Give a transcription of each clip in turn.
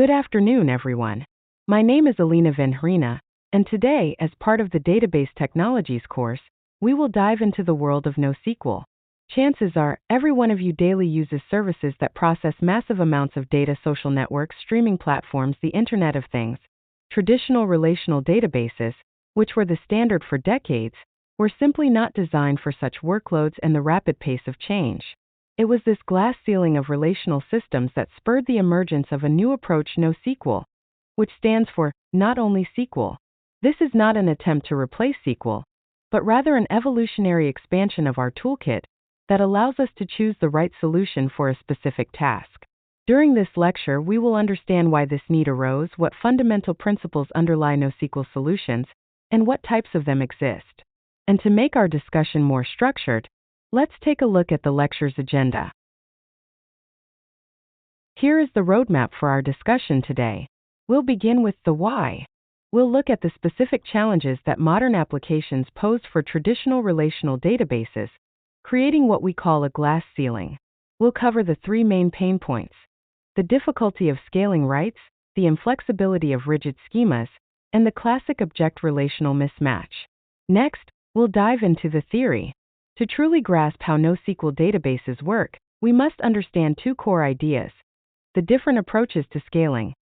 Good afternoon, everyone. My name is Alina Venhrina, and today, as part of the Database Technologies course, we will dive into the world of NoSQL. Chances are, every one of you daily uses services that process massive amounts of data: social networks, streaming platforms, the Internet of Things. Traditional relational databases, which were the standard for decades, were simply not designed for such workloads and the rapid pace of change. It was this glass ceiling of relational systems that spurred the emergence of a new approach, NoSQL, which stands for Not Only SQL. This is not an attempt to replace SQL, but rather an evolutionary expansion of our toolkit that allows us to choose the right solution for a specific task. During this lecture, we will understand why this need arose, what fundamental principles underlie NoSQL solutions, and what types of them exist. And to make our discussion more structured, let's take a look at the lecture's agenda. Here is the roadmap for our discussion today. We'll begin with the why. We'll look at the specific challenges that modern applications pose for traditional relational databases, creating what we call a glass ceiling. We'll cover the three main pain points: the difficulty of scaling writes, the inflexibility of rigid schemas, and the classic object-relational mismatch. Next, we'll dive into the theory. To truly grasp how NoSQL databases work, we must understand two core ideas: the different approaches to scaling,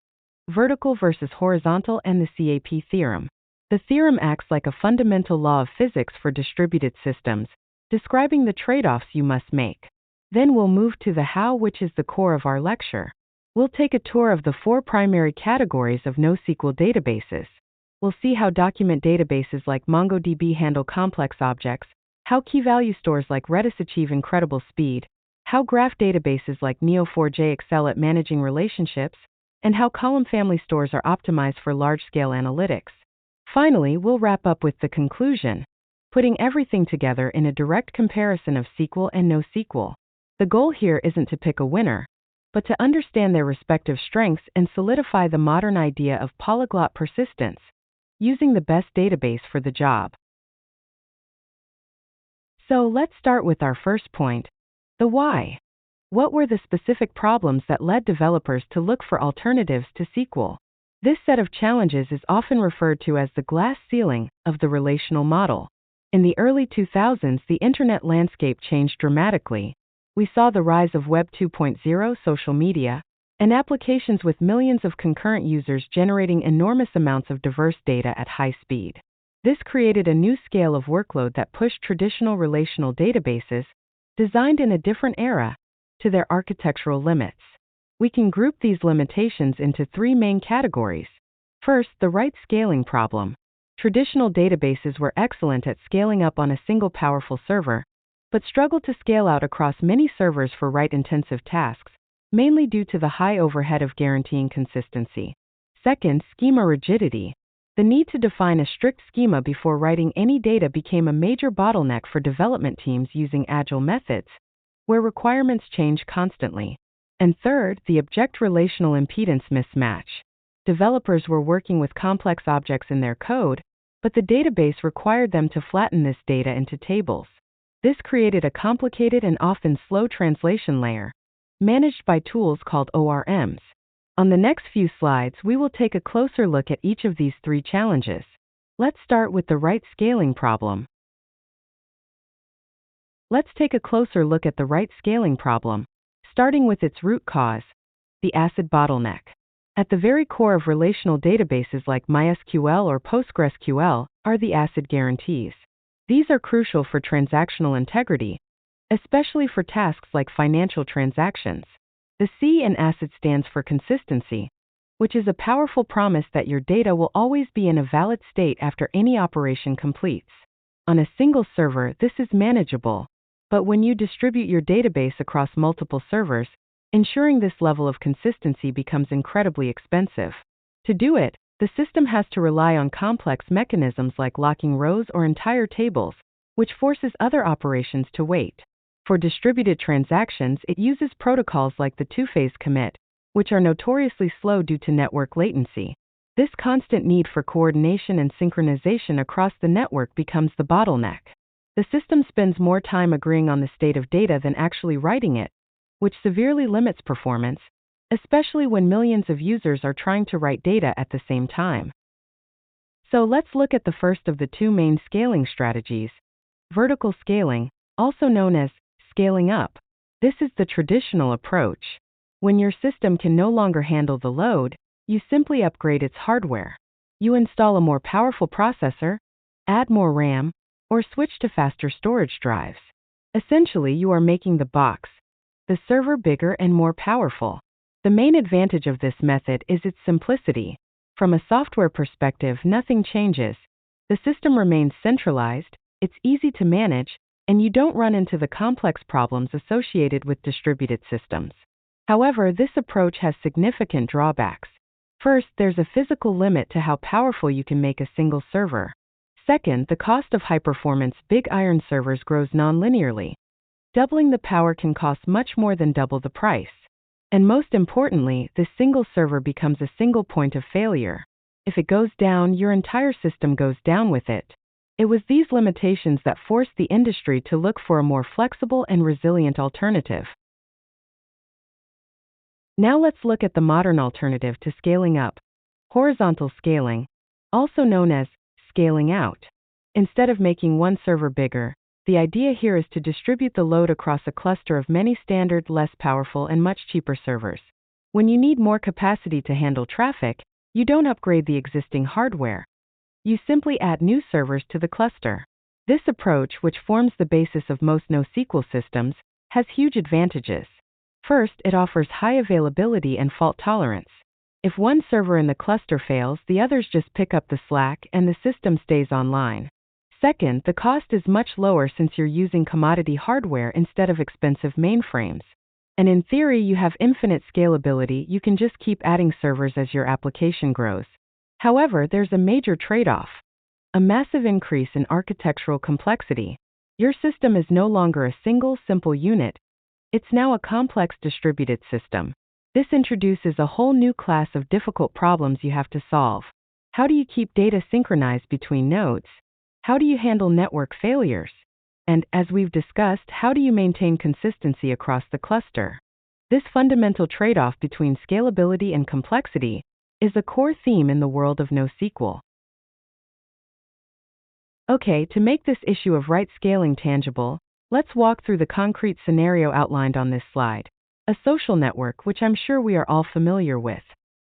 vertical versus horizontal, and the CAP Theorem. The theorem acts like a fundamental law of physics for distributed systems, describing the trade-offs you must make. Then we'll move to the how, which is the core of our lecture. We'll take a tour of the four primary categories of NoSQL databases. We'll see how document databases like MongoDB handle complex objects, how key-value stores like Redis achieve incredible speed, how graph databases like Neo4j excel at managing relationships, and how column family stores are optimized for large-scale analytics. Finally, we'll wrap up with the conclusion, putting everything together in a direct comparison of SQL and NoSQL. The goal here isn't to pick a winner, but to understand their respective strengths and solidify the modern idea of polyglot persistence, using the best database for the job. So let's start with our first point, the why. What were the specific problems that led developers to look for alternatives to SQL? This set of challenges is often referred to as the glass ceiling of the relational model. In the early 2000s, the internet landscape changed dramatically. We saw the rise of Web 2.0, social media, and applications with millions of concurrent users generating enormous amounts of diverse data at high speed. This created a new scale of workload that pushed traditional relational databases, designed in a different era, to their architectural limits. We can group these limitations into three main categories. First, the write scaling problem. Traditional databases were excellent at scaling up on a single powerful server, but struggled to scale out across many servers for write-intensive tasks, mainly due to the high overhead of guaranteeing consistency. Second, schema rigidity. The need to define a strict schema before writing any data became a major bottleneck for development teams using agile methods, where requirements change constantly. And third, the object-relational impedance mismatch. Developers were working with complex objects in their code, but the database required them to flatten this data into tables. This created a complicated and often slow translation layer, managed by tools called ORMs. On the next few slides, we will take a closer look at each of these three challenges. Let's start with the write scaling problem. Let's take a closer look at the write scaling problem, starting with its root cause, the ACID bottleneck. At the very core of relational databases like MySQL or PostgreSQL are the ACID guarantees. These are crucial for transactional integrity, especially for tasks like financial transactions. The C in ACID stands for consistency, which is a powerful promise that your data will always be in a valid state after any operation completes. On a single server, this is manageable, but when you distribute your database across multiple servers, ensuring this level of consistency becomes incredibly expensive. To do it, the system has to rely on complex mechanisms like locking rows or entire tables, which forces other operations to wait. For distributed transactions, it uses protocols like the two-phase commit, which are notoriously slow due to network latency. This constant need for coordination and synchronization across the network becomes the bottleneck. The system spends more time agreeing on the state of data than actually writing it, which severely limits performance, especially when millions of users are trying to write data at the same time. So let's look at the first of the two main scaling strategies, vertical scaling, also known as scaling up. This is the traditional approach. When your system can no longer handle the load, you simply upgrade its hardware. You install a more powerful processor, add more RAM, or switch to faster storage drives. Essentially, you are making the box, the server, bigger and more powerful. The main advantage of this method is its simplicity. From a software perspective, nothing changes. The system remains centralized, it's easy to manage, and you don't run into the complex problems associated with distributed systems. However, this approach has significant drawbacks. First, there's a physical limit to how powerful you can make a single server. Second, the cost of high-performance big iron servers grows non-linearly. Doubling the power can cost much more than double the price. And most importantly, this single server becomes a single point of failure. If it goes down, your entire system goes down with it. It was these limitations that forced the industry to look for a more flexible and resilient alternative. Now let's look at the modern alternative to scaling up, horizontal scaling, also known as scaling out. Instead of making one server bigger, the idea here is to distribute the load across a cluster of many standard, less powerful, and much cheaper servers. When you need more capacity to handle traffic, you don't upgrade the existing hardware. You simply add new servers to the cluster. This approach, which forms the basis of most NoSQL systems, has huge advantages. First, it offers high availability and fault tolerance. If one server in the cluster fails, the others just pick up the slack and the system stays online. Second, the cost is much lower since you're using commodity hardware instead of expensive mainframes. And in theory, you have infinite scalability. You can just keep adding servers as your application grows. However, there's a major trade-off: a massive increase in architectural complexity. Your system is no longer a single, simple unit. It's now a complex distributed system. This introduces a whole new class of difficult problems you have to solve. How do you keep data synchronized between nodes? How do you handle network failures? And, as we've discussed, how do you maintain consistency across the cluster? This fundamental trade-off between scalability and complexity is a core theme in the world of NoSQL. Okay, to make this issue of write scaling tangible, let's walk through the concrete scenario outlined on this slide. A social network, which I'm sure we are all familiar with.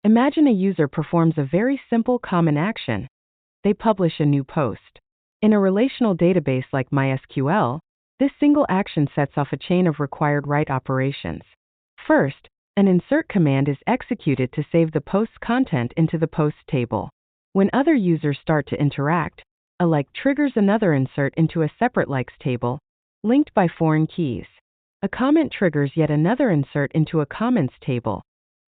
Imagine a user performs a very simple common action. They publish a new post. In a relational database like MySQL, this single action sets off a chain of required write operations. First, an insert command is executed to save the post's content into the post table. When other users start to interact, a like triggers another insert into a separate likes table, linked by foreign keys. A comment triggers yet another insert into a comments table,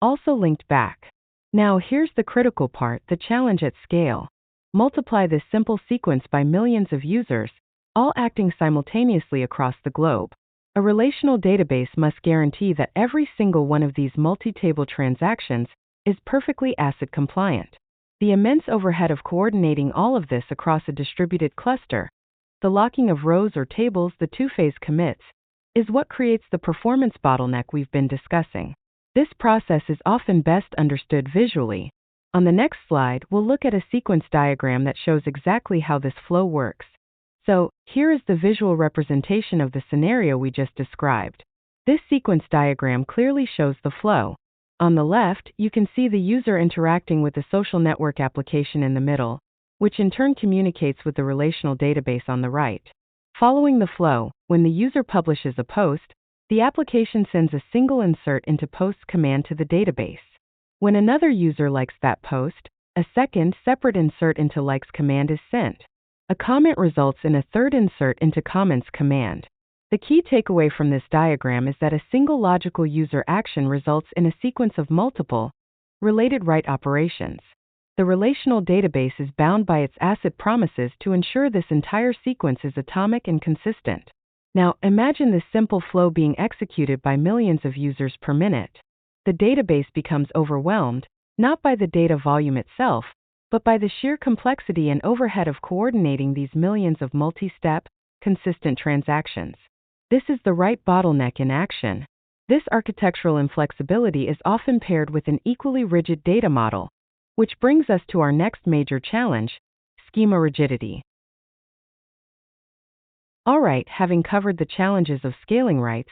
also linked back. Now here's the critical part, the challenge at scale. Multiply this simple sequence by millions of users, all acting simultaneously across the globe. A relational database must guarantee that every single one of these multi-table transactions is perfectly ACID compliant. The immense overhead of coordinating all of this across a distributed cluster, the locking of rows or tables, the two-phase commits, is what creates the performance bottleneck we've been discussing. This process is often best understood visually. On the next slide, we'll look at a sequence diagram that shows exactly how this flow works. So, here is the visual representation of the scenario we just described. This sequence diagram clearly shows the flow. On the left, you can see the user interacting with the social network application in the middle, which in turn communicates with the relational database on the right. Following the flow, when the user publishes a post, the application sends a single insert into post command to the database. When another user likes that post, a second, separate insert into likes command is sent. A comment results in a third insert into comments command. The key takeaway from this diagram is that a single logical user action results in a sequence of multiple, related write operations. The relational database is bound by its ACID promises to ensure this entire sequence is atomic and consistent. Now, imagine this simple flow being executed by millions of users per minute. The database becomes overwhelmed, not by the data volume itself, but by the sheer complexity and overhead of coordinating these millions of multi-step, consistent transactions. This is the write bottleneck in action. This architectural inflexibility is often paired with an equally rigid data model, which brings us to our next major challenge, schema rigidity. All right, having covered the challenges of scaling rights,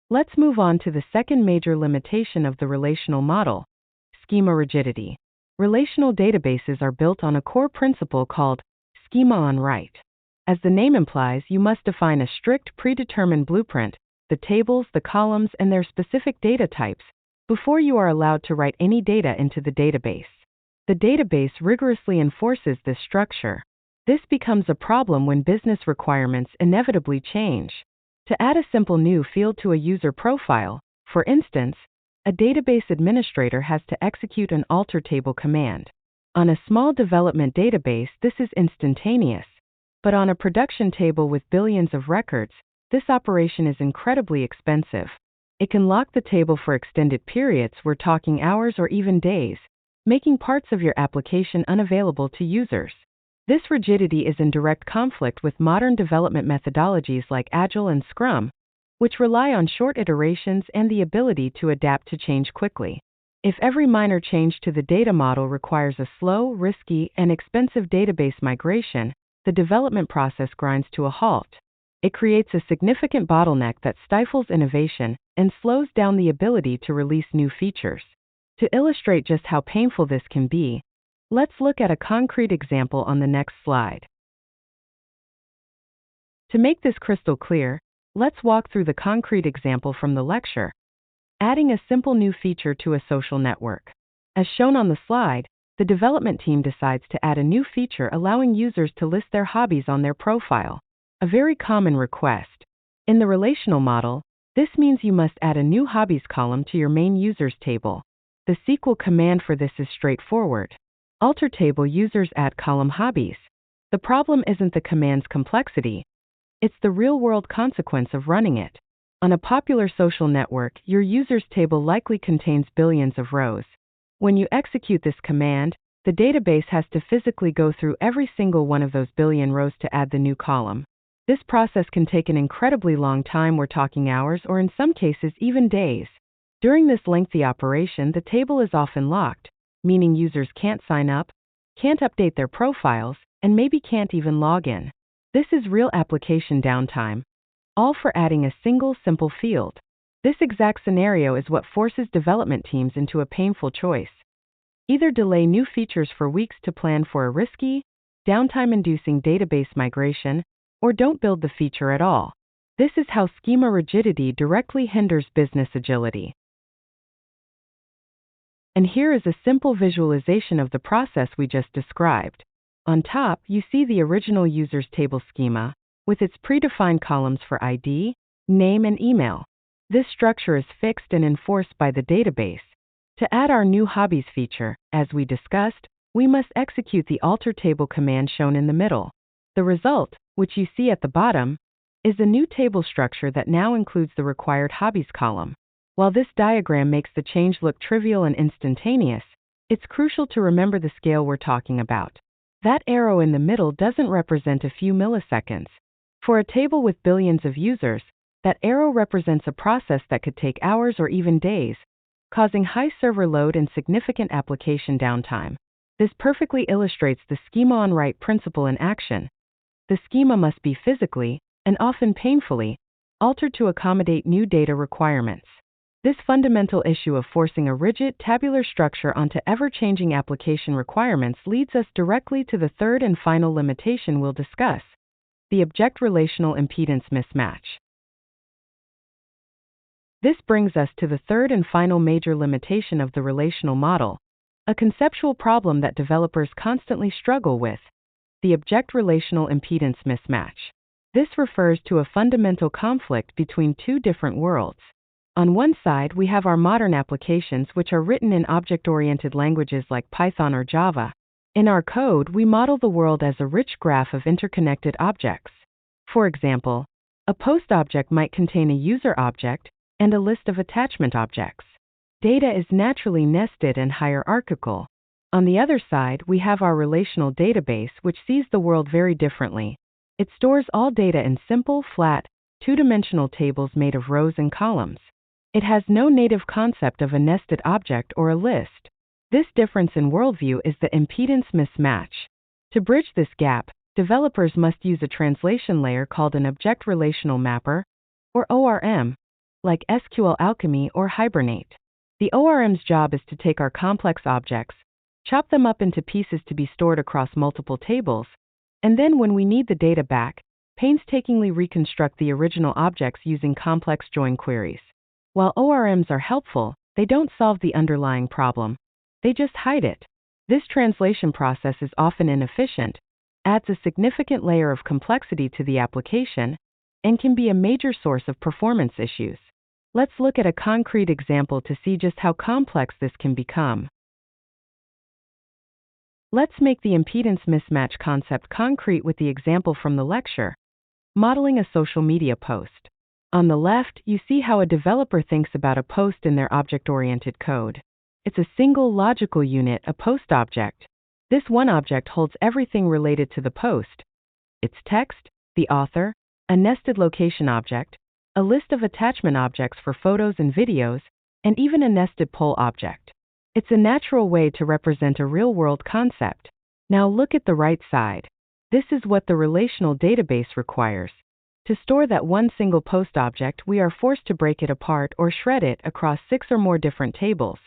let's move on to the second major limitation of the relational model, schema rigidity. Relational databases are built on a core principle called Schema-on-Write. As the name implies, you must define a strict predetermined blueprint, the tables, the columns, and their specific data types, before you are allowed to write any data into the database. The database rigorously enforces this structure. This becomes a problem when business requirements inevitably change. To add a simple new field to a user profile, for instance, a database administrator has to execute an alter table command. On a small development database, this is instantaneous, but on a production table with billions of records, this operation is incredibly expensive. It can lock the table for extended periods, we're talking hours or even days, making parts of your application unavailable to users. This rigidity is in direct conflict with modern development methodologies like Agile and Scrum, which rely on short iterations and the ability to adapt to change quickly. If every minor change to the data model requires a slow, risky, and expensive database migration, the development process grinds to a halt. It creates a significant bottleneck that stifles innovation and slows down the ability to release new features. To illustrate just how painful this can be, let's look at a concrete example on the next slide. To make this crystal clear, let's walk through the concrete example from the lecture, adding a simple new feature to a social network. As shown on the slide, the development team decides to add a new feature allowing users to list their hobbies on their profile, a very common request. In the relational model, this means you must add a new hobbies column to your main users table. The SQL command for this is straightforward. Alter table users add column hobbies. The problem isn't the command's complexity, it's the real-world consequence of running it. On a popular social network, your users table likely contains billions of rows. When you execute this command, the database has to physically go through every single one of those billion rows to add the new column. This process can take an incredibly long time, we're talking hours or in some cases even days. During this lengthy operation, the table is often locked, meaning users can't sign up, can't update their profiles, and maybe can't even log in. This is real application downtime, all for adding a single simple field. This exact scenario is what forces development teams into a painful choice. Either delay new features for weeks to plan for a risky, downtime-inducing database migration, or don't build the feature at all. This is how schema rigidity directly hinders business agility. And here is a simple visualization of the process we just described. On top, you see the original user's table schema, with its predefined columns for ID, name, and email. This structure is fixed and enforced by the database. To add our new hobbies feature, as we discussed, we must execute the alter table command shown in the middle. The result, which you see at the bottom, is a new table structure that now includes the required hobbies column. While this diagram makes the change look trivial and instantaneous, it's crucial to remember the scale we're talking about. That arrow in the middle doesn't represent a few milliseconds. For a table with billions of users, that arrow represents a process that could take hours or even days, causing high server load and significant application downtime. This perfectly illustrates the Schema-on-Write principle in action. The schema must be physically, and often painfully, altered to accommodate new data requirements. This fundamental issue of forcing a rigid, tabular structure onto ever-changing application requirements leads us directly to the third and final limitation we'll discuss, the object-relational impedance mismatch. This brings us to the third and final major limitation of the relational model, a conceptual problem that developers constantly struggle with, the object-relational impedance mismatch. This refers to a fundamental conflict between two different worlds. On one side, we have our modern applications, which are written in object-oriented languages like Python or Java. In our code, we model the world as a rich graph of interconnected objects. For example, a post object might contain a user object and a list of attachment objects. Data is naturally nested and hierarchical. On the other side, we have our relational database, which sees the world very differently. It stores all data in simple, flat, two-dimensional tables made of rows and columns. It has no native concept of a nested object or a list. This difference in worldview is the impedance mismatch. To bridge this gap, developers must use a translation layer called an object-relational mapper, or ORM, like SQL Alchemy or Hibernate. The ORM's job is to take our complex objects, chop them up into pieces to be stored across multiple tables, and then when we need the data back, painstakingly reconstruct the original objects using complex join queries. While ORMs are helpful, they don't solve the underlying problem. They just hide it. This translation process is often inefficient, adds a significant layer of complexity to the application, and can be a major source of performance issues. Let's look at a concrete example to see just how complex this can become. Let's make the impedance mismatch concept concrete with the example from the lecture, modeling a social media post. On the left, you see how a developer thinks about a post in their object-oriented code. It's a single logical unit, a post object. This one object holds everything related to the post: its text, the author, a nested location object, a list of attachment objects for photos and videos, and even a nested poll object. It's a natural way to represent a real-world concept. Now look at the right side. This is what the relational database requires. To store that one single post object, we are forced to break it apart or shred it across 6 or more different tables.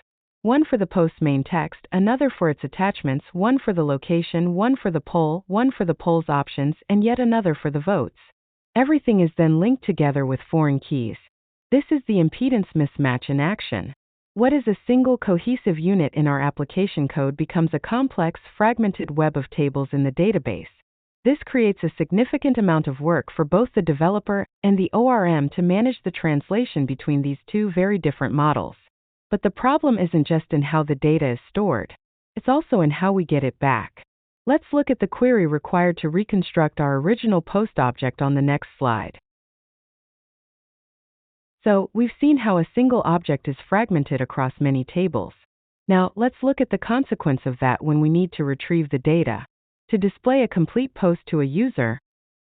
One for the post's main text, another for its attachments, one for the location, one for the poll, one for the poll's options, and yet another for the votes. Everything is then linked together with foreign keys. This is the impedance mismatch in action. What is a single cohesive unit in our application code becomes a complex, fragmented web of tables in the database. This creates a significant amount of work for both the developer and the ORM to manage the translation between these two very different models. But the problem isn't just in how the data is stored. It's also in how we get it back. Let's look at the query required to reconstruct our original post object on the next slide. So, we've seen how a single object is fragmented across many tables. Now, let's look at the consequence of that when we need to retrieve the data. To display a complete post to a user,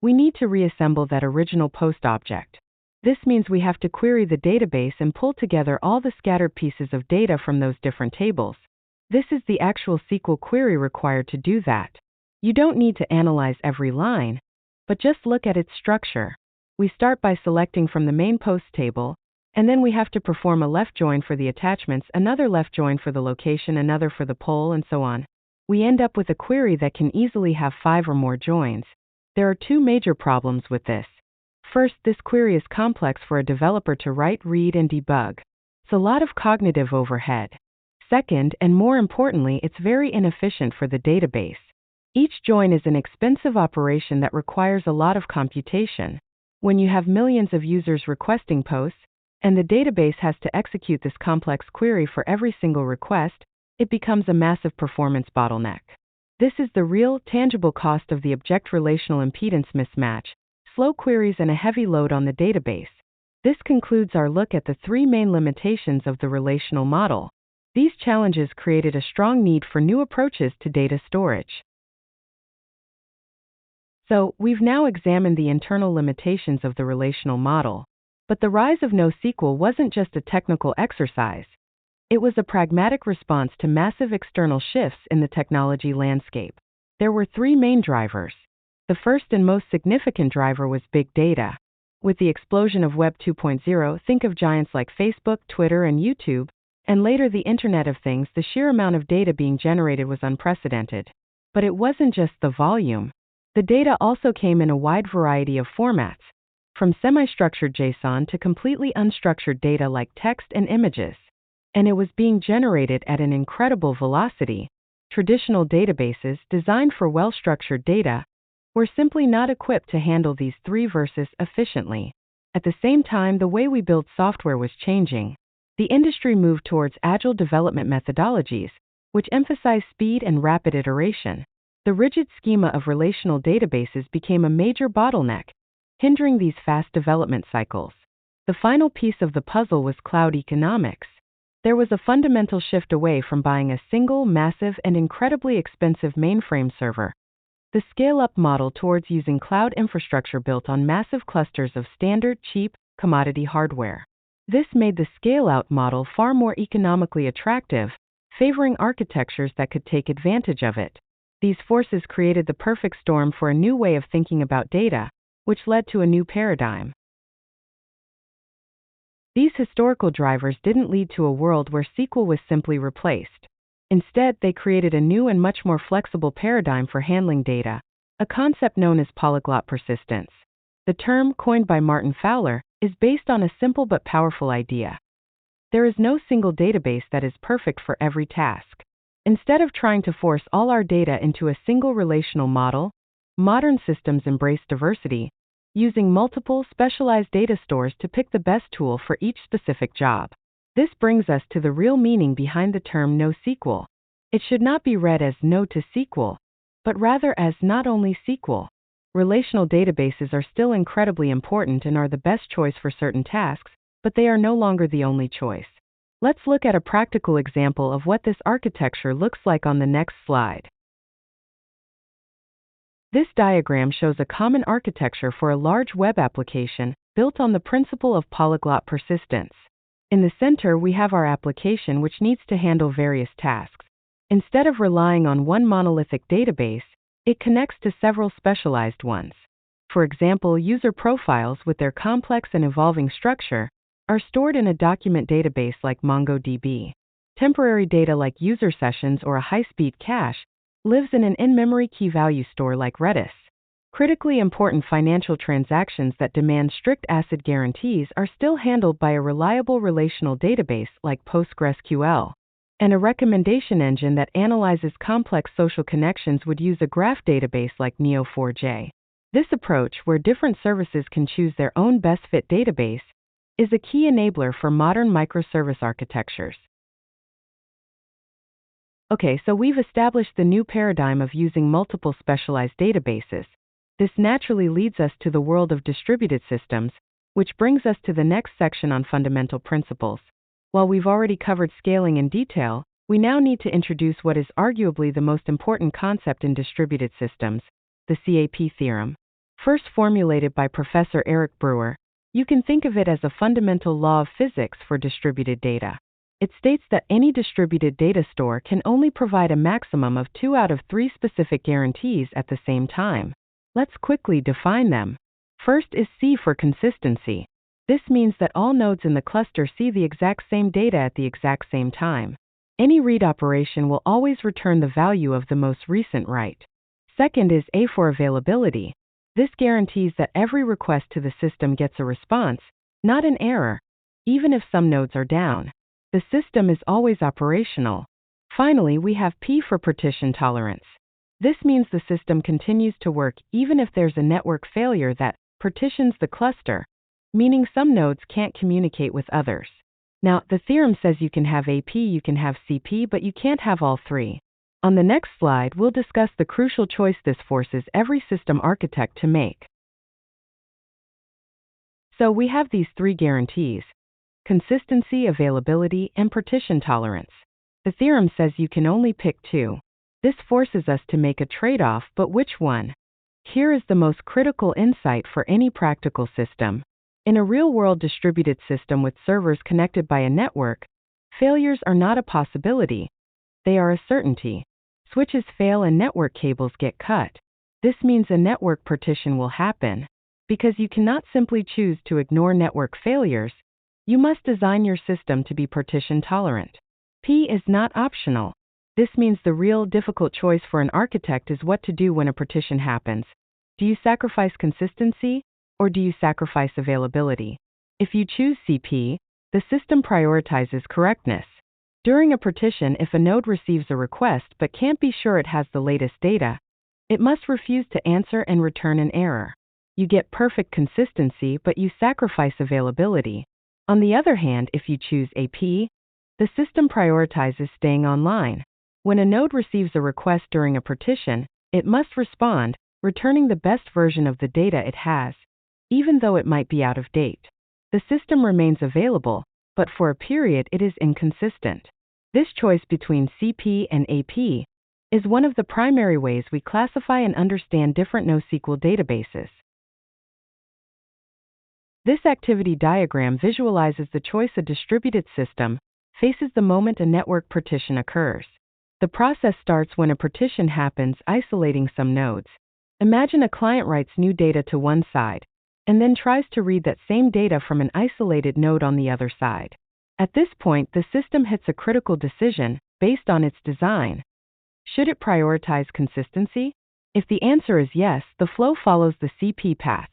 we need to reassemble that original post object. This means we have to query the database and pull together all the scattered pieces of data from those different tables. This is the actual SQL query required to do that. You don't need to analyze every line, but just look at its structure. We start by selecting from the main post table, and then we have to perform a left join for the attachments, another left join for the location, another for the poll, and so on. We end up with a query that can easily have 5 or more joins. There are 2 major problems with this. First, this query is complex for a developer to write, read, and debug. It's a lot of cognitive overhead. Second, and more importantly, it's very inefficient for the database. Each join is an expensive operation that requires a lot of computation. When you have millions of users requesting posts, and the database has to execute this complex query for every single request, it becomes a massive performance bottleneck. This is the real, tangible cost of the object-relational impedance mismatch: slow queries and a heavy load on the database. This concludes our look at the 3 main limitations of the relational model. These challenges created a strong need for new approaches to data storage. So, we've now examined the internal limitations of the relational model. But the rise of NoSQL wasn't just a technical exercise. It was a pragmatic response to massive external shifts in the technology landscape. There were 3 main drivers. The first and most significant driver was big data. With the explosion of Web 2.0, think of giants like Facebook, Twitter, and YouTube, and later the Internet of Things. The sheer amount of data being generated was unprecedented. But it wasn't just the volume. The data also came in a wide variety of formats, from semi-structured JSON to completely unstructured data like text and images. And it was being generated at an incredible velocity. Traditional databases designed for well-structured data were simply not equipped to handle these 3 verses efficiently. At the same time, the way we build software was changing. The industry moved towards agile development methodologies, which emphasize speed and rapid iteration. The rigid schema of relational databases became a major bottleneck, hindering these fast development cycles. The final piece of the puzzle was cloud economics. There was a fundamental shift away from buying a single, massive, and incredibly expensive mainframe server. The scale-up model towards using cloud infrastructure built on massive clusters of standard, cheap, commodity hardware. This made the scale-out model far more economically attractive, favoring architectures that could take advantage of it. These forces created the perfect storm for a new way of thinking about data, which led to a new paradigm. These historical drivers didn't lead to a world where SQL was simply replaced. Instead, they created a new and much more flexible paradigm for handling data, a concept known as polyglot persistence. The term, coined by Martin Fowler, is based on a simple but powerful idea. There is no single database that is perfect for every task. Instead of trying to force all our data into a single relational model, modern systems embrace diversity, using multiple specialized data stores to pick the best tool for each specific job. This brings us to the real meaning behind the term NoSQL. It should not be read as no to SQL, but rather as not only SQL. Relational databases are still incredibly important and are the best choice for certain tasks, but they are no longer the only choice. Let's look at a practical example of what this architecture looks like on the next slide. This diagram shows a common architecture for a large web application built on the principle of polyglot persistence. In the center, we have our application, which needs to handle various tasks. Instead of relying on one monolithic database, it connects to several specialized ones. For example, user profiles with their complex and evolving structure are stored in a document database like MongoDB. Temporary data like user sessions or a high-speed cache lives in an in-memory key value store like Redis. Critically important financial transactions that demand strict ACID guarantees are still handled by a reliable relational database like PostgreSQL. And a recommendation engine that analyzes complex social connections would use a graph database like Neo4j. This approach, where different services can choose their own best-fit database, is a key enabler for modern microservice architectures. Okay, so we've established the new paradigm of using multiple specialized databases. This naturally leads us to the world of distributed systems, which brings us to the next section on fundamental principles. While we've already covered scaling in detail, we now need to introduce what is arguably the most important concept in distributed systems, the CAP Theorem. First formulated by Professor Eric Brewer, you can think of it as a fundamental law of physics for distributed data. It states that any distributed data store can only provide a maximum of 2 out of 3 specific guarantees at the same time. Let's quickly define them. First is C for consistency. This means that all nodes in the cluster see the exact same data at the exact same time. Any read operation will always return the value of the most recent write. Second is A for availability. This guarantees that every request to the system gets a response, not an error, even if some nodes are down. The system is always operational. Finally, we have P for partition tolerance. This means the system continues to work even if there's a network failure that partitions the cluster, meaning some nodes can't communicate with others. Now, the theorem says you can have AP, you can have CP, but you can't have all three. On the next slide, we'll discuss the crucial choice this forces every system architect to make. So we have these 3 guarantees: consistency, availability, and partition tolerance. The theorem says you can only pick 2. This forces us to make a trade-off, but which one? Here is the most critical insight for any practical system. In a real-world distributed system with servers connected by a network, failures are not a possibility. They are a certainty. Switches fail and network cables get cut. This means a network partition will happen. Because you cannot simply choose to ignore network failures, you must design your system to be partition tolerant. P is not optional. This means the real difficult choice for an architect is what to do when a partition happens. Do you sacrifice consistency, or do you sacrifice availability? If you choose CP, the system prioritizes correctness. During a partition, if a node receives a request but can't be sure it has the latest data, it must refuse to answer and return an error. You get perfect consistency, but you sacrifice availability. On the other hand, if you choose AP, the system prioritizes staying online. When a node receives a request during a partition, it must respond, returning the best version of the data it has, even though it might be out of date. The system remains available, but for a period it is inconsistent. This choice between CP and AP is one of the primary ways we classify and understand different NoSQL databases. This activity diagram visualizes the choice a distributed system faces the moment a network partition occurs. The process starts when a partition happens, isolating some nodes. Imagine a client writes new data to one side, and then tries to read that same data from an isolated node on the other side. At this point, the system hits a critical decision based on its design. Should it prioritize consistency? If the answer is yes, the flow follows the CP path.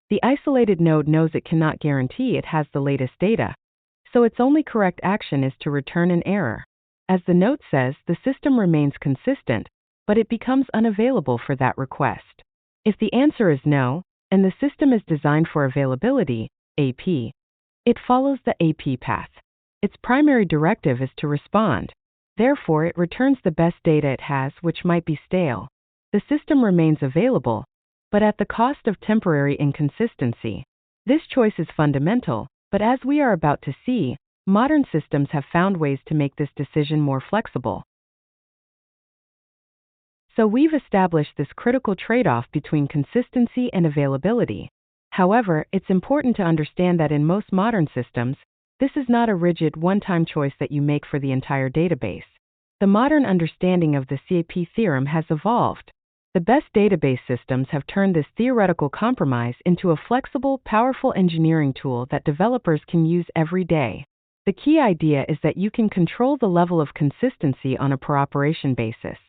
The isolated node knows it cannot guarantee it has the latest data, so its only correct action is to return an error. As the note says, the system remains consistent, but it becomes unavailable for that request. If the answer is no, and the system is designed for availability, AP, it follows the AP path. Its primary directive is to respond. Therefore, it returns the best data it has, which might be stale. The system remains available, but at the cost of temporary inconsistency. This choice is fundamental, but as we are about to see, modern systems have found ways to make this decision more flexible. So we've established this critical trade-off between consistency and availability. However, it's important to understand that in most modern systems, this is not a rigid, one-time choice that you make for the entire database. The modern understanding of the CAP theorem has evolved. The best database systems have turned this theoretical compromise into a flexible, powerful engineering tool that developers can use every day. The key idea is that you can control the level of consistency on a per-operation basis.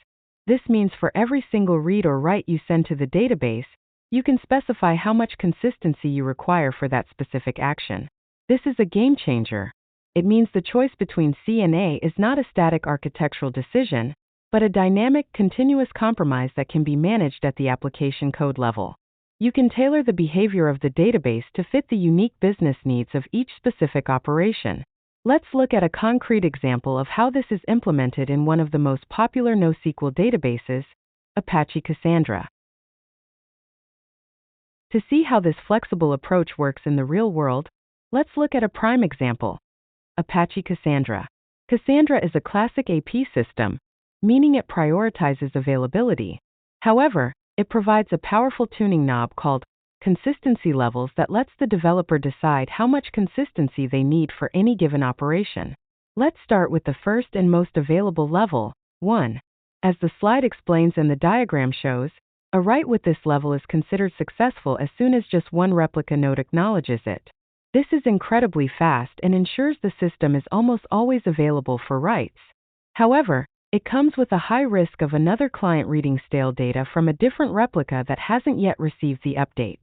This means for every single read or write you send to the database, you can specify how much consistency you require for that specific action. This is a game changer. It means the choice between C and A is not a static architectural decision, but a dynamic, continuous compromise that can be managed at the application code level. You can tailor the behavior of the database to fit the unique business needs of each specific operation. Let's look at a concrete example of how this is implemented in one of the most popular NoSQL databases, Apache Cassandra. To see how this flexible approach works in the real world, let's look at a prime example, Apache Cassandra. Cassandra is a classic AP system, meaning it prioritizes availability. However, it provides a powerful tuning knob called consistency levels that lets the developer decide how much consistency they need for any given operation. Let's start with the first and most available level, 1. As the slide explains and the diagram shows, a write with this level is considered successful as soon as just one replica node acknowledges it. This is incredibly fast and ensures the system is almost always available for writes. However, it comes with a high risk of another client reading stale data from a different replica that hasn't yet received the update.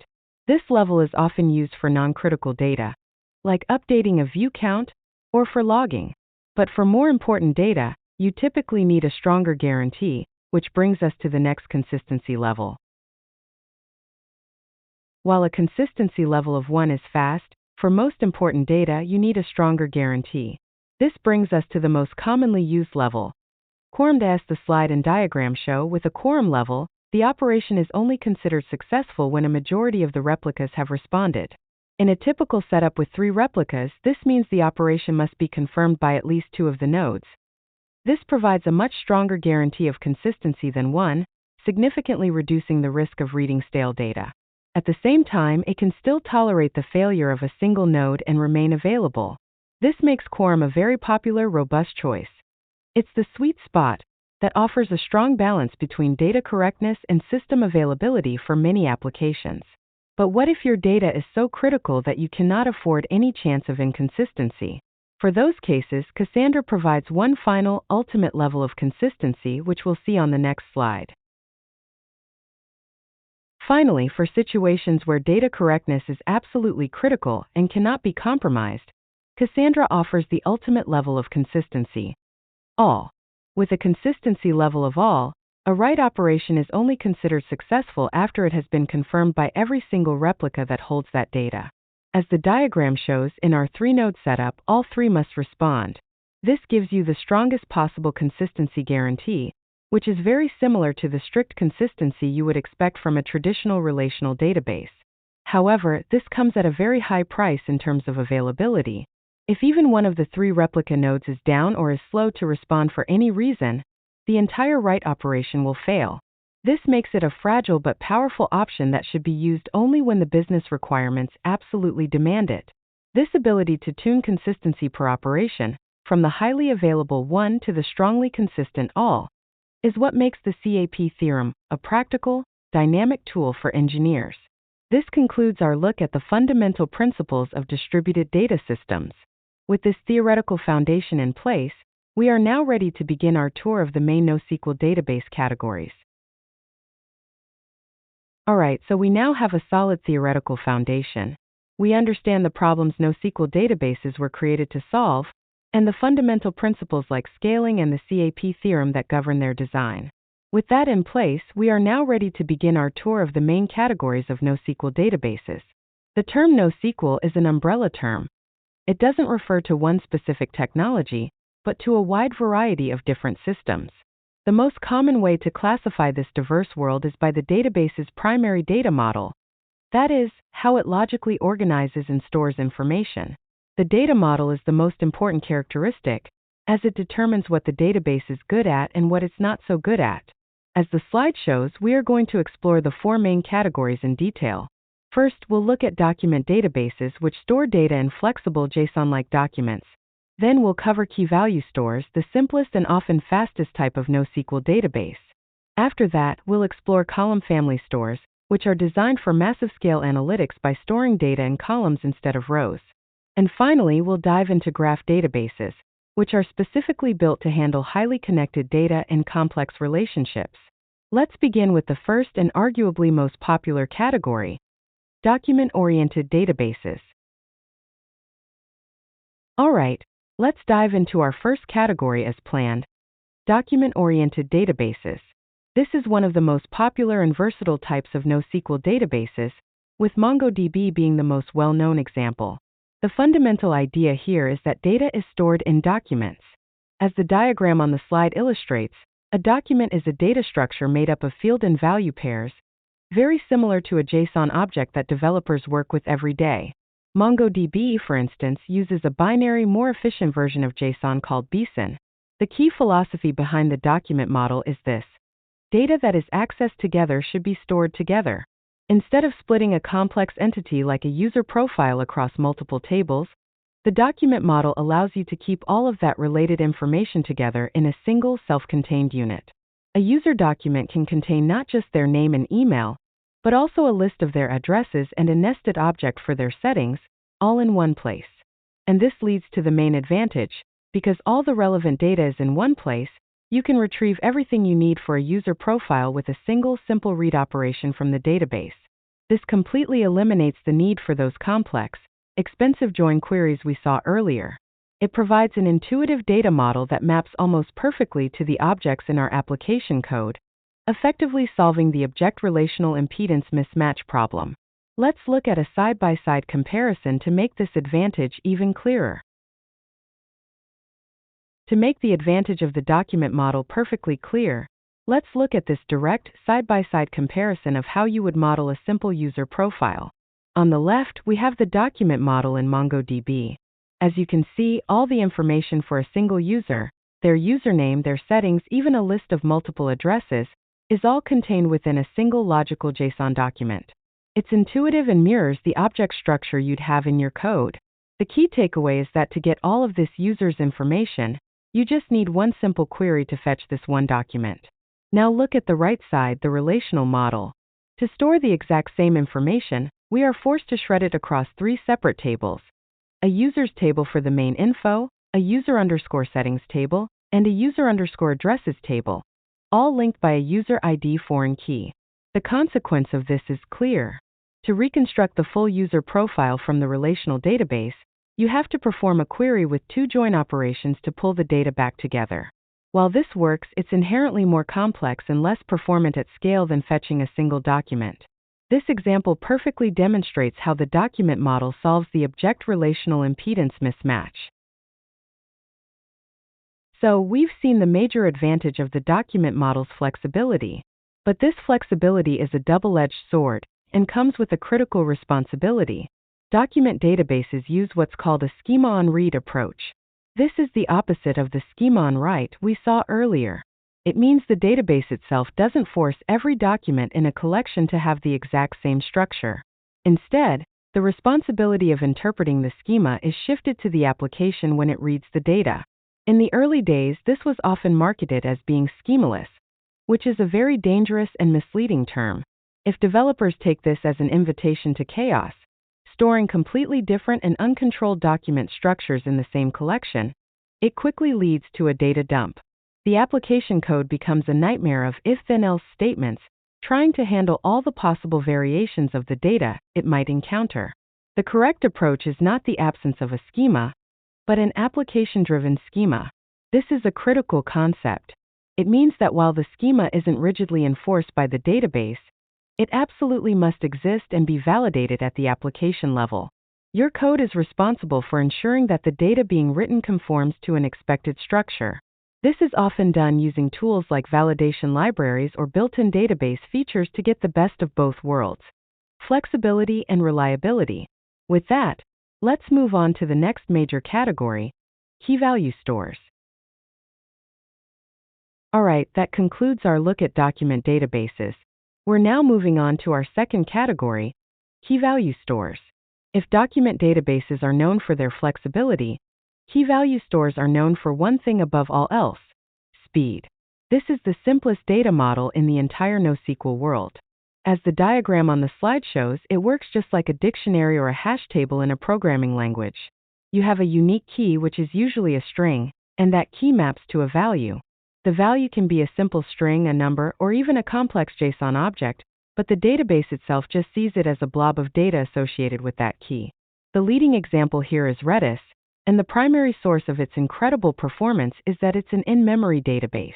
This level is often used for non-critical data, like updating a view count or for logging. But for more important data, you typically need a stronger guarantee, which brings us to the next consistency level. While a consistency level of 1 is fast, for most important data you need a stronger guarantee. This brings us to the most commonly used level, quorum. As the slide and diagram show, with a quorum level, the operation is only considered successful when a majority of the replicas have responded. In a typical setup with 3 replicas, this means the operation must be confirmed by at least 2 of the nodes. This provides a much stronger guarantee of consistency than 1, significantly reducing the risk of reading stale data. At the same time, it can still tolerate the failure of a single node and remain available. This makes quorum a very popular, robust choice. It's the sweet spot that offers a strong balance between data correctness and system availability for many applications. But what if your data is so critical that you cannot afford any chance of inconsistency? For those cases, Cassandra provides one final, ultimate level of consistency, which we'll see on the next slide. Finally, for situations where data correctness is absolutely critical and cannot be compromised, Cassandra offers the ultimate level of consistency, all. With a consistency level of all, a write operation is only considered successful after it has been confirmed by every single replica that holds that data. As the diagram shows, in our 3-node setup, all 3 must respond. This gives you the strongest possible consistency guarantee, which is very similar to the strict consistency you would expect from a traditional relational database. However, this comes at a very high price in terms of availability. If even one of the 3 replica nodes is down or is slow to respond for any reason, the entire write operation will fail. This makes it a fragile but powerful option that should be used only when the business requirements absolutely demand it. This ability to tune consistency per operation, from the highly available one to the strongly consistent all, is what makes the CAP theorem a practical, dynamic tool for engineers. This concludes our look at the fundamental principles of distributed data systems. With this theoretical foundation in place, we are now ready to begin our tour of the main NoSQL database categories. Alright, so we now have a solid theoretical foundation. We understand the problems NoSQL databases were created to solve, and the fundamental principles like scaling and the CAP theorem that govern their design. With that in place, we are now ready to begin our tour of the main categories of NoSQL databases. The term NoSQL is an umbrella term. It doesn't refer to one specific technology, but to a wide variety of different systems. The most common way to classify this diverse world is by the database's primary data model. That is, how it logically organizes and stores information. The data model is the most important characteristic, as it determines what the database is good at and what it's not so good at. As the slide shows, we are going to explore the four main categories in detail. First, we'll look at document databases, which store data in flexible JSON-like documents. Then we'll cover key-value stores, the simplest and often fastest type of NoSQL database. After that, we'll explore column family stores, which are designed for massive-scale analytics by storing data in columns instead of rows. And finally, we'll dive into graph databases, which are specifically built to handle highly connected data and complex relationships. Let's begin with the first and arguably most popular category: document-oriented databases. Alright, let's dive into our first category as planned: document-oriented databases. This is one of the most popular and versatile types of NoSQL databases, with MongoDB being the most well-known example. The fundamental idea here is that data is stored in documents. As the diagram on the slide illustrates, a document is a data structure made up of field and value pairs, very similar to a JSON object that developers work with every day. MongoDB, for instance, uses a binary, more efficient version of JSON called BSON. The key philosophy behind the document model is this: data that is accessed together should be stored together. Instead of splitting a complex entity like a user profile across multiple tables, the document model allows you to keep all of that related information together in a single self-contained unit. A user document can contain not just their name and email, but also a list of their addresses and a nested object for their settings, all in one place. And this leads to the main advantage: because all the relevant data is in one place, you can retrieve everything you need for a user profile with a single simple read operation from the database. This completely eliminates the need for those complex, expensive join queries we saw earlier. It provides an intuitive data model that maps almost perfectly to the objects in our application code, effectively solving the object-relational impedance mismatch problem. Let's look at a side-by-side comparison to make this advantage even clearer. To make the advantage of the document model perfectly clear, let's look at this direct, side-by-side comparison of how you would model a simple user profile. On the left, we have the document model in MongoDB. As you can see, all the information for a single user, their username, their settings, even a list of multiple addresses, is all contained within a single logical JSON document. It's intuitive and mirrors the object structure you'd have in your code. The key takeaway is that to get all of this user's information, you just need one simple query to fetch this one document. Now look at the right side, the relational model. To store the exact same information, we are forced to shred it across three separate tables: a users table for the main info, a user_settings table, and a user_addresses table, all linked by a user ID foreign key. The consequence of this is clear. To reconstruct the full user profile from the relational database, you have to perform a query with two join operations to pull the data back together. While this works, it's inherently more complex and less performant at scale than fetching a single document. This example perfectly demonstrates how the document model solves the object-relational impedance mismatch. So, we've seen the major advantage of the document model's flexibility. But this flexibility is a double-edged sword and comes with a critical responsibility. Document databases use what's called a Schema-on-Read approach. This is the opposite of the Schema-on-Write we saw earlier. It means the database itself doesn't force every document in a collection to have the exact same structure. Instead, the responsibility of interpreting the schema is shifted to the application when it reads the data. In the early days, this was often marketed as being schemaless, which is a very dangerous and misleading term. If developers take this as an invitation to chaos, storing completely different and uncontrolled document structures in the same collection, it quickly leads to a data dump. The application code becomes a nightmare of if-then-else statements, trying to handle all the possible variations of the data it might encounter. The correct approach is not the absence of a schema, but an application-driven schema. This is a critical concept. It means that while the schema isn't rigidly enforced by the database, it absolutely must exist and be validated at the application level. Your code is responsible for ensuring that the data being written conforms to an expected structure. This is often done using tools like validation libraries or built-in database features to get the best of both worlds: flexibility and reliability. With that, let's move on to the next major category: key-value stores. Alright, that concludes our look at document databases. We're now moving on to our second category: key-value stores. If document databases are known for their flexibility, key-value stores are known for one thing above all else: speed. This is the simplest data model in the entire NoSQL world. As the diagram on the slide shows, it works just like a dictionary or a hash table in a programming language. You have a unique key, which is usually a string, and that key maps to a value. The value can be a simple string, a number, or even a complex JSON object, but the database itself just sees it as a blob of data associated with that key. The leading example here is Redis, and the primary source of its incredible performance is that it's an in-memory database.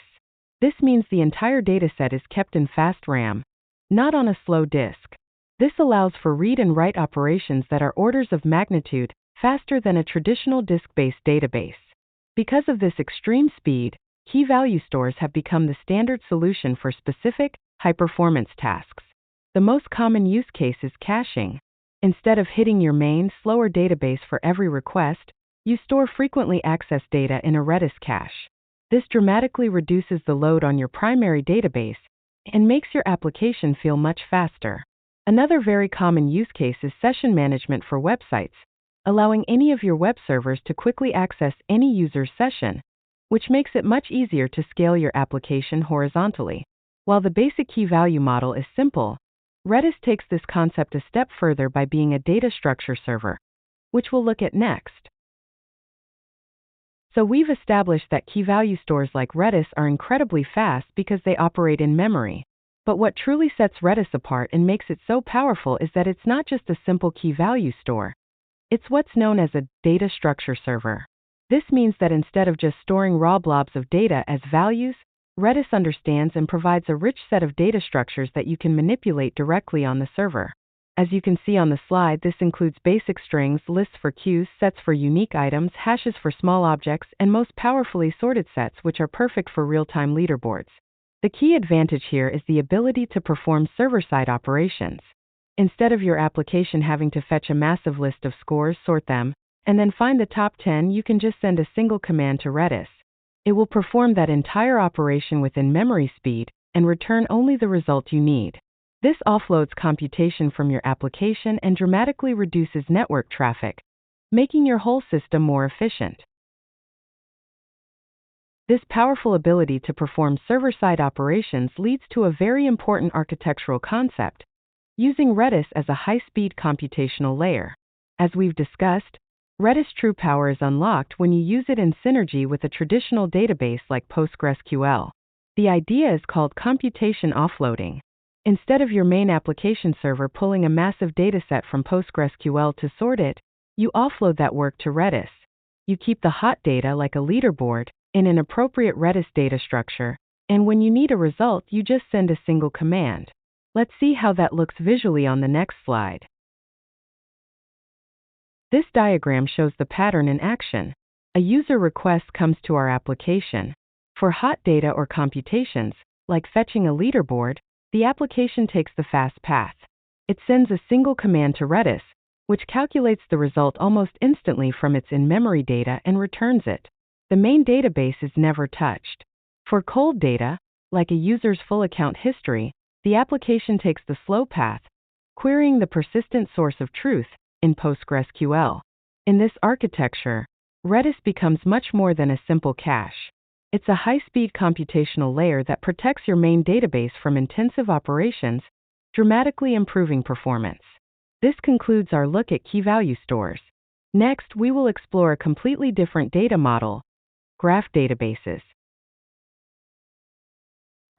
This means the entire dataset is kept in fast RAM, not on a slow disk. This allows for read and write operations that are orders of magnitude faster than a traditional disk-based database. Because of this extreme speed, key-value stores have become the standard solution for specific, high-performance tasks. The most common use case is caching. Instead of hitting your main, slower database for every request, you store frequently accessed data in a Redis cache. This dramatically reduces the load on your primary database and makes your application feel much faster. Another very common use case is session management for websites, allowing any of your web servers to quickly access any user's session, which makes it much easier to scale your application horizontally. While the basic key-value model is simple, Redis takes this concept a step further by being a data structure server, which we'll look at next. So we've established that key-value stores like Redis are incredibly fast because they operate in memory. But what truly sets Redis apart and makes it so powerful is that it's not just a simple key-value store. It's what's known as a data structure server. This means that instead of just storing raw blobs of data as values, Redis understands and provides a rich set of data structures that you can manipulate directly on the server. As you can see on the slide, this includes basic strings, lists for queues, sets for unique items, hashes for small objects, and most powerfully sorted sets, which are perfect for real-time leaderboards. The key advantage here is the ability to perform server-side operations. Instead of your application having to fetch a massive list of scores, sort them, and then find the top 10, you can just send a single command to Redis. It will perform that entire operation within memory speed and return only the result you need. This offloads computation from your application and dramatically reduces network traffic, making your whole system more efficient. This powerful ability to perform server-side operations leads to a very important architectural concept: using Redis as a high-speed computational layer. As we've discussed, Redis' true power is unlocked when you use it in synergy with a traditional database like PostgreSQL. The idea is called computation offloading. Instead of your main application server pulling a massive dataset from PostgreSQL to sort it, you offload that work to Redis. You keep the hot data, like a leaderboard, in an appropriate Redis data structure, and when you need a result, you just send a single command. Let's see how that looks visually on the next slide. This diagram shows the pattern in action. A user request comes to our application. For hot data or computations, like fetching a leaderboard, the application takes the fast path. It sends a single command to Redis, which calculates the result almost instantly from its in-memory data and returns it. The main database is never touched. For cold data, like a user's full account history, the application takes the slow path, querying the persistent source of truth in PostgreSQL. In this architecture, Redis becomes much more than a simple cache. It's a high-speed computational layer that protects your main database from intensive operations, dramatically improving performance. This concludes our look at key-value stores. Next, we will explore a completely different data model, graph databases.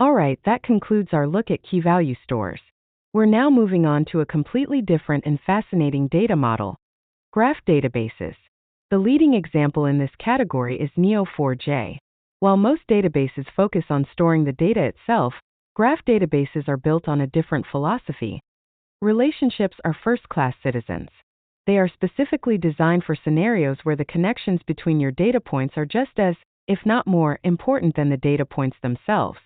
Alright, that concludes our look at key-value stores. We're now moving on to a completely different and fascinating data model, graph databases. The leading example in this category is Neo4j. While most databases focus on storing the data itself, graph databases are built on a different philosophy. Relationships are first-class citizens. They are specifically designed for scenarios where the connections between your data points are just as, if not more, important than the data points themselves.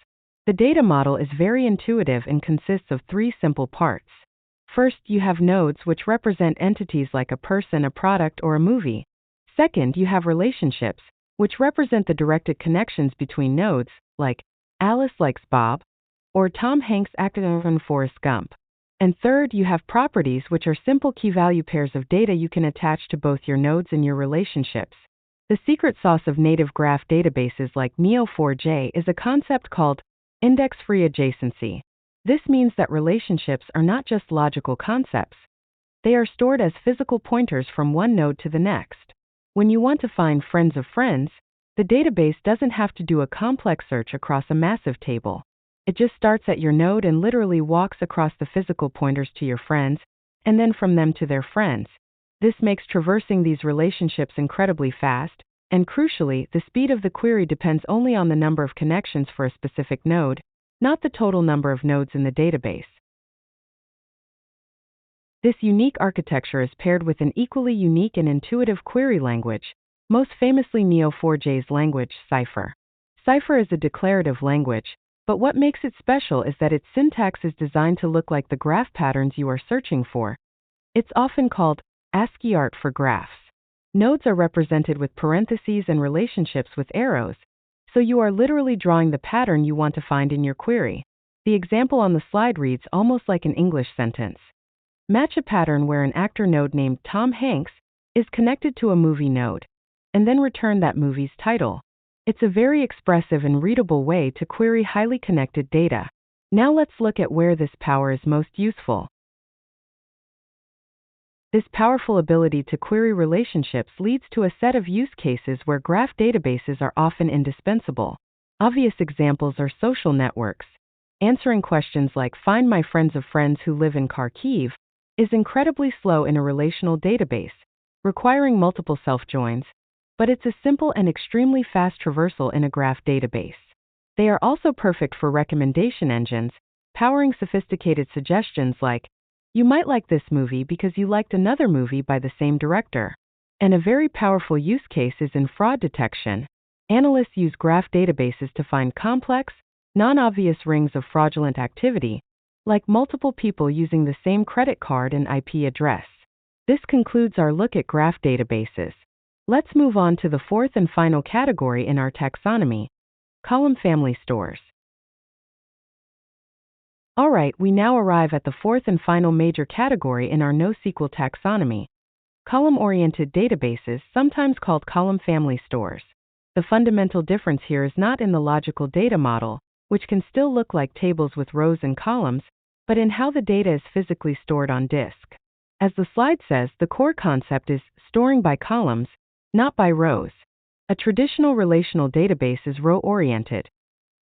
The data model is very intuitive and consists of three simple parts. First, you have nodes, which represent entities like a person, a product, or a movie. Second, you have relationships, which represent the directed connections between nodes, like Alice likes Bob, or Tom Hanks acted in Forrest Gump. And third, you have properties, which are simple key-value pairs of data you can attach to both your nodes and your relationships. The secret sauce of native graph databases like Neo4j is a concept called index-free adjacency. This means that relationships are not just logical concepts. They are stored as physical pointers from one node to the next. When you want to find friends of friends, the database doesn't have to do a complex search across a massive table. It just starts at your node and literally walks across the physical pointers to your friends, and then from them to their friends. This makes traversing these relationships incredibly fast, and crucially, the speed of the query depends only on the number of connections for a specific node, not the total number of nodes in the database. This unique architecture is paired with an equally unique and intuitive query language, most famously Neo4j's language, Cypher. Cypher is a declarative language, but what makes it special is that its syntax is designed to look like the graph patterns you are searching for. It's often called ASCII art for graphs. Nodes are represented with parentheses and relationships with arrows, so you are literally drawing the pattern you want to find in your query. The example on the slide reads almost like an English sentence. Match a pattern where an actor node named Tom Hanks is connected to a movie node, and then return that movie's title. It's a very expressive and readable way to query highly connected data. Now let's look at where this power is most useful. This powerful ability to query relationships leads to a set of use cases where graph databases are often indispensable. Obvious examples are social networks. Answering questions like "Find my friends of friends who live in Kharkiv" is incredibly slow in a relational database, requiring multiple self-joins, but it's a simple and extremely fast traversal in a graph database. They are also perfect for recommendation engines, powering sophisticated suggestions like, "You might like this movie because you liked another movie by the same director." And a very powerful use case is in fraud detection. Analysts use graph databases to find complex, non-obvious rings of fraudulent activity, like multiple people using the same credit card and IP address. This concludes our look at graph databases. Let's move on to the fourth and final category in our taxonomy, column family stores. Alright, we now arrive at the fourth and final major category in our NoSQL taxonomy, column-oriented databases, sometimes called column family stores. The fundamental difference here is not in the logical data model, which can still look like tables with rows and columns, but in how the data is physically stored on disk. As the slide says, the core concept is storing by columns, not by rows. A traditional relational database is row-oriented.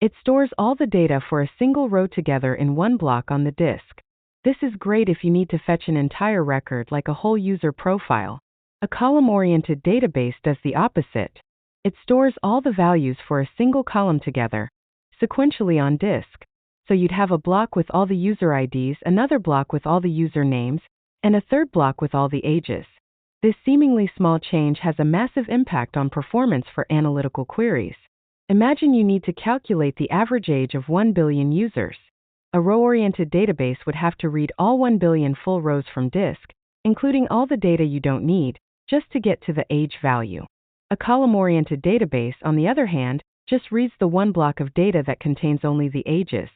It stores all the data for a single row together in one block on the disk. This is great if you need to fetch an entire record like a whole user profile. A column-oriented database does the opposite. It stores all the values for a single column together, sequentially on disk. So you'd have a block with all the user IDs, another block with all the user names, and a third block with all the ages. This seemingly small change has a massive impact on performance for analytical queries. Imagine you need to calculate the average age of 1 billion users. A row-oriented database would have to read all 1 billion full rows from disk, including all the data you don't need, just to get to the age value. A column-oriented database, on the other hand, just reads the one block of data that contains only the ages.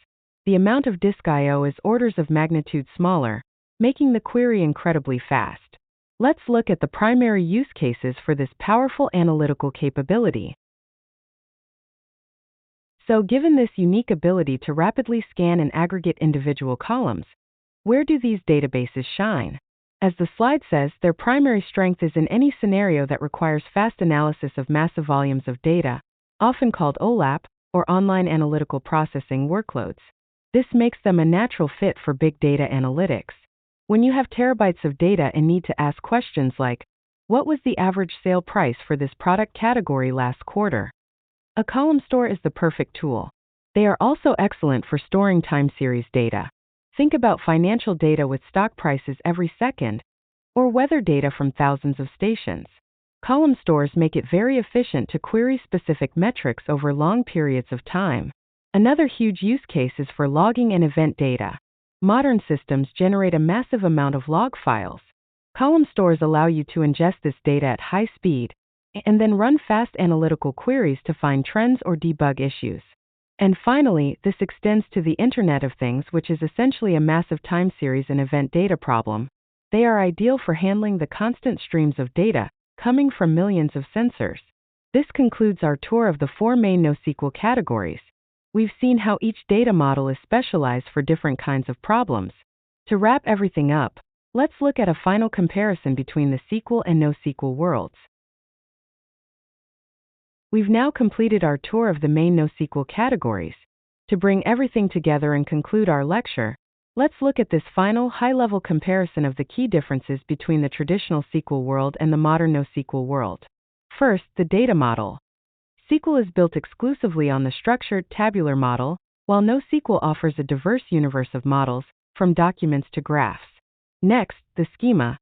The amount of disk I/O is orders of magnitude smaller, making the query incredibly fast. Let's look at the primary use cases for this powerful analytical capability. So, given this unique ability to rapidly scan and aggregate individual columns, where do these databases shine? As the slide says, their primary strength is in any scenario that requires fast analysis of massive volumes of data, often called OLAP, or online analytical processing workloads. This makes them a natural fit for big data analytics. When you have terabytes of data and need to ask questions like, what was the average sale price for this product category last quarter? A column store is the perfect tool. They are also excellent for storing time series data. Think about financial data with stock prices every second, or weather data from thousands of stations. Column stores make it very efficient to query specific metrics over long periods of time. Another huge use case is for logging and event data. Modern systems generate a massive amount of log files. Column stores allow you to ingest this data at high speed and then run fast analytical queries to find trends or debug issues. And finally, this extends to the Internet of Things, which is essentially a massive time series and event data problem. They are ideal for handling the constant streams of data coming from millions of sensors. This concludes our tour of the 4 main NoSQL categories. We've seen how each data model is specialized for different kinds of problems. To wrap everything up, let's look at a final comparison between the SQL and NoSQL worlds. We've now completed our tour of the main NoSQL categories. To bring everything together and conclude our lecture, let's look at this final high-level comparison of the key differences between the traditional SQL world and the modern NoSQL world. First, the data model. SQL is built exclusively on the structured tabular model, while NoSQL offers a diverse universe of models, from documents to graphs. Next, the schema.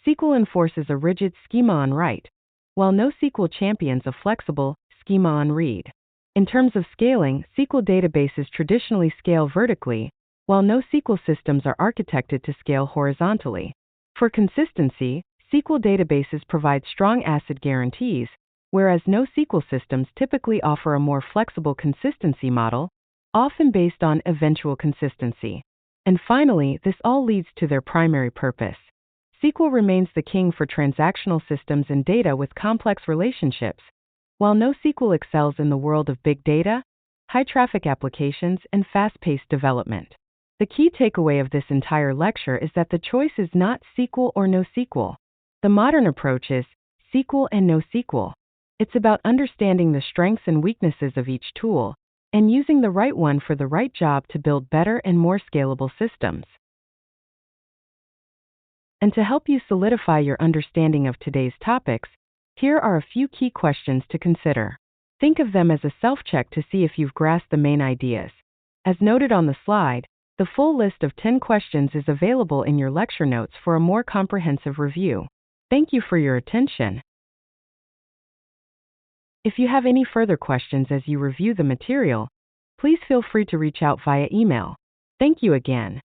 SQL enforces a rigid schema-on-write, while NoSQL champions a flexible schema-on-read. In terms of scaling, SQL databases traditionally scale vertically, while NoSQL systems are architected to scale horizontally. For consistency, SQL databases provide strong ACID guarantees, whereas NoSQL systems typically offer a more flexible consistency model, often based on eventual consistency. And finally, this all leads to their primary purpose. SQL remains the king for transactional systems and data with complex relationships, while NoSQL excels in the world of big data, high-traffic applications, and fast-paced development. The key takeaway of this entire lecture is that the choice is not SQL or NoSQL. The modern approach is SQL and NoSQL. It's about understanding the strengths and weaknesses of each tool and using the right one for the right job to build better and more scalable systems. And to help you solidify your understanding of today's topics, here are a few key questions to consider. Think of them as a self-check to see if you've grasped the main ideas. As noted on the slide, the full list of 10 questions is available in your lecture notes for a more comprehensive review. Thank you for your attention. If you have any further questions as you review the material, please feel free to reach out via email. Thank you again.